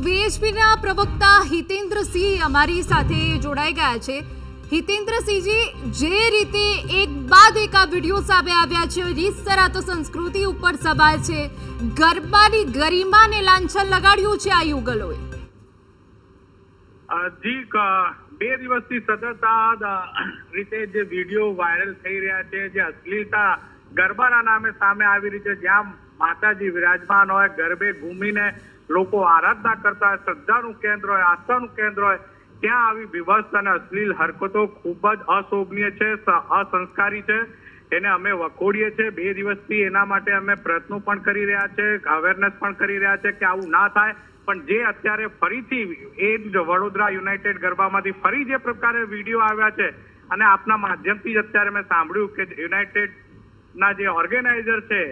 વીએચપીના પ્રવક્તા હિતેન્દ્રસિંહ અમારી સાથે જોડાઈ ગયા છે। હિતેન્દ્રસિંહજી, જે રીતે એક બાદ એક આ વિડીયો સામે આવ્યા છે, રીતસર તો સંસ્કૃતિ ઉપર સવાલ છે, ગરબાની ગરિમાને લાંછન લગાડ્યું છે આ યુગલોએ। જી, 2 દિવસથી સતત આ રીતે જે વિડીયો વાયરલ થઈ રહ્યા છે, જે અશ્લીલતા ગરબાના નામે સામે આવી રહી છે, જ્યાં માતાજી વિરાજમાન હોય, ગરબે ઘૂમીને લોકો આરાધના કરતા હોય, શ્રદ્ધાનું કેન્દ્ર હોય, આસ્થાનું કેન્દ્ર હોય, ત્યાં આવી વિભત્સ અને અશ્લીલ હરકતો ખૂબ જ અશોભનીય છે, અસંસ્કારી છે। એને અમે વખોડીએ છીએ। 2 દિવસથી એના માટે અમે પ્રયત્નો પણ કરી રહ્યા છે, અવેરનેસ પણ કરી રહ્યા છે કે આવું ના થાય। પણ જે અત્યારે ફરીથી એ વડોદરા યુનાઇટેડ ગરબામાંથી ફરી જે પ્રકારે વિડીયો આવ્યા છે, અને આપના માધ્યમથી જ અત્યારે મેં સાંભળ્યું કે યુનાઇટેડના જે ઓર્ગેનાઇઝર છે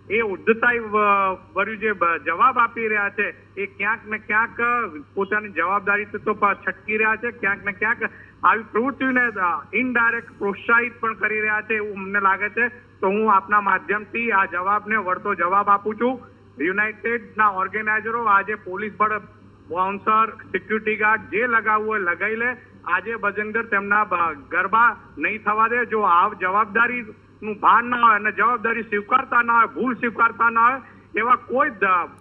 એ ઉદ્ધતાઈ ભર્યું જે જવાબ આપી રહ્યા છે, એ ક્યાંક ને ક્યાંક પોતાની જવાબદારીથી તો છટકી રહ્યા છે, ક્યાંક ને ક્યાંક આવી પ્રવૃત્તિને ઇનડાયરેક્ટ પ્રોત્સાહિત પણ કરી રહ્યા છે એવું અમને લાગે છે। તો હું આપના માધ્યમથી આ જવાબને વળતો જવાબ આપું છું। યુનાઇટેડના ઓર્ગેનાઇઝરો આજે પોલીસ બળ, બાઉન્સર, સિક્યુરિટી ગાર્ડ જે લગાવવું હોય લગાવી લે। આજે બજરંગદળ તેમના ગરબા નહીં થવા દે। જો આ જવાબદારી નું ભાન ના હોય અને જવાબદારી સ્વીકારતા ના હોય, ભૂલ સ્વીકારતા ના હોય, એવા કોઈ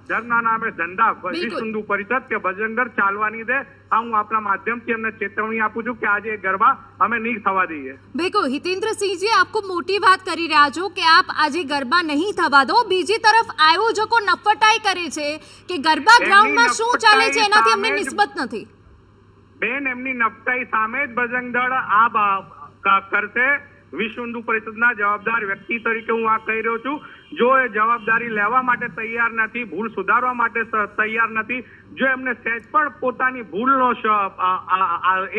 ધર્મના નામે ધંધા વિશ્વ હિન્દુ પરિષદ કે બજરંગદળ ચાલવા નહીં દે। આ હું આપના માધ્યમથી એમને ચેતવણી આપું છું કે આજે ગરબા અમે નહીં થવા દઈએ। બિલકુલ હિતેન્દ્રસિંહજી, આપ ખૂબ મોટી વાત કરી રહ્યા છો કે આપ આજે ગરબા નહીં થવા દો। બીજી તરફ આયોજકો નફટાઈ કરે છે કે ગરબા ગ્રાઉન્ડમાં શું ચાલે છે એનાથી અમને નિસ્બત નથી। બેન, એમની નફટાઈ સામે જ બજરંગદળ આ કરશે। વિશ્વ હિન્દુ પરિષદના જવાબદાર વ્યક્તિ તરીકે હું આ કહી રહ્યો છું। જો એ જવાબદારી લેવા માટે તૈયાર નથી, ભૂલ સુધારવા માટે તૈયાર નથી, જો એમને સહેજ પણ પોતાની ભૂલનો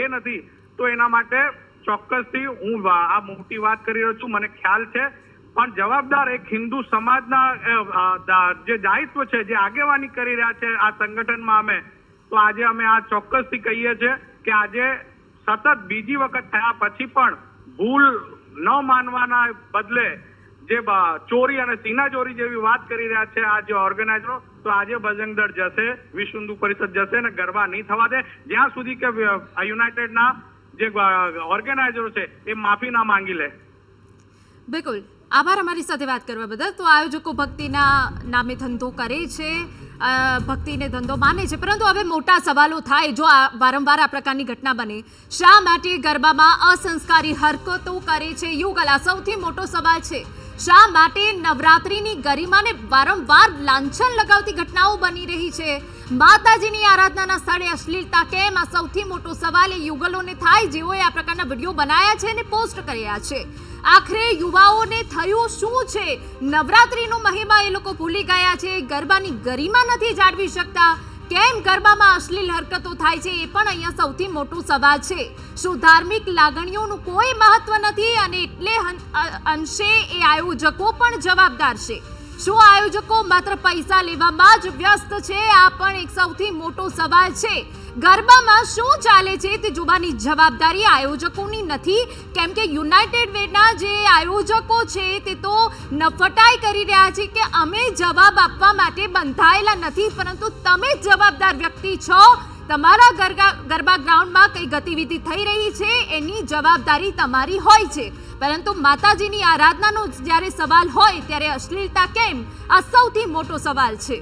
એ નથી, તો એના માટે ચોક્કસથી હું આ મોટી વાત કરી રહ્યો છું, મને ખ્યાલ છે। પણ જવાબદાર એક હિન્દુ સમાજના જે દાયિત્વ છે, જે આગેવાની કરી રહ્યા છે આ સંગઠનમાં અમે, તો આજે અમે આ ચોક્કસથી કહીએ છીએ કે આજે સતત બીજી વખત થયા પછી પણ ભૂલ ન માનવાના બદલે જે ચોરી અને સીનાચોરી જેવી વાત કરી રહ્યા છે આ જે ઓર્ગેનાઇઝરો, તો આજે બજરંગદળ જશે, વિશ્વ હિન્દુ પરિષદ જશે અને ગરબા નહીં થવા દે જ્યાં સુધી કે યુનાઇટેડના જે ઓર્ગેનાઇઝરો છે એ માફી ના માંગી લે। બિલકુલ, આભાર અમારી સાથે વાત કરવા બદલ। તો આયોજકો ભક્તિના નામે ધંધો કરે છે, ભક્તિને ધંધો માને છે, પરંતુ હવે મોટા સવાલો થાય જો વારંવાર આ પ્રકારની ઘટના બને। શા માટે ગરબામાં અસંસ્કારી હરકતો કરે છે યુગલ? આ સૌથી મોટો સવાલ છે। શા માટે નવરાત્રિની ગરિમાને વારંવાર લાંછન લગાવતી ઘટનાઓ બની રહી છે? માતાજીની આરાધનાના સ્થળે અશ્લીલતા કેમ? આ સૌથી મોટો સવાલ એ યુગલોને થાય જેઓએ આ પ્રકારના વિડીયો બનાવ્યા છે અને પોસ્ટ કર્યા છે। આખરે યુવાઓને થયું શું છે? નવરાત્રિનો મહિમા એ લોકો ભૂલી ગયા છે, ગરબાની ગરિમા નથી જાળવી શકતા। કેમ ગરબામાં અશ્લીલ હરકતો થાય છે એ પણ અહીંયા સૌથી મોટો સવાલ છે। શું ધાર્મિક લાગણીઓનું કોઈ મહત્વ નથી અને એટલે અંશે એ આયોજકો પણ જવાબદાર છે? શું આયોજકો માત્ર પૈસા લેવામાં જ વ્યસ્ત છે? આ પણ એક સૌથી મોટો સવાલ છે। ગરબામાં શું ચાલે છે તે જોવાની જવાબદારી આયોજકોની નથી, કેમ કે યુનાઇટેડ વેના જે આયોજકો છે તે તો નફટાઈ કરી રહ્યા છે કે અમે જવાબ આપવા માટે બંધાયેલા નથી, પરંતુ તમે જ જવાબદાર વ્યક્તિ છો। તમારા ગરબા ગ્રાઉન્ડમાં કઈ ગતિવિધિ થઈ રહી છે એની જવાબદારી તમારી હોય છે, પરંતુ માતાજીની આરાધનાનો જ્યારે સવાલ હોય ત્યારે અશ્લીલતા કેમ? આ સૌથી મોટો સવાલ છે।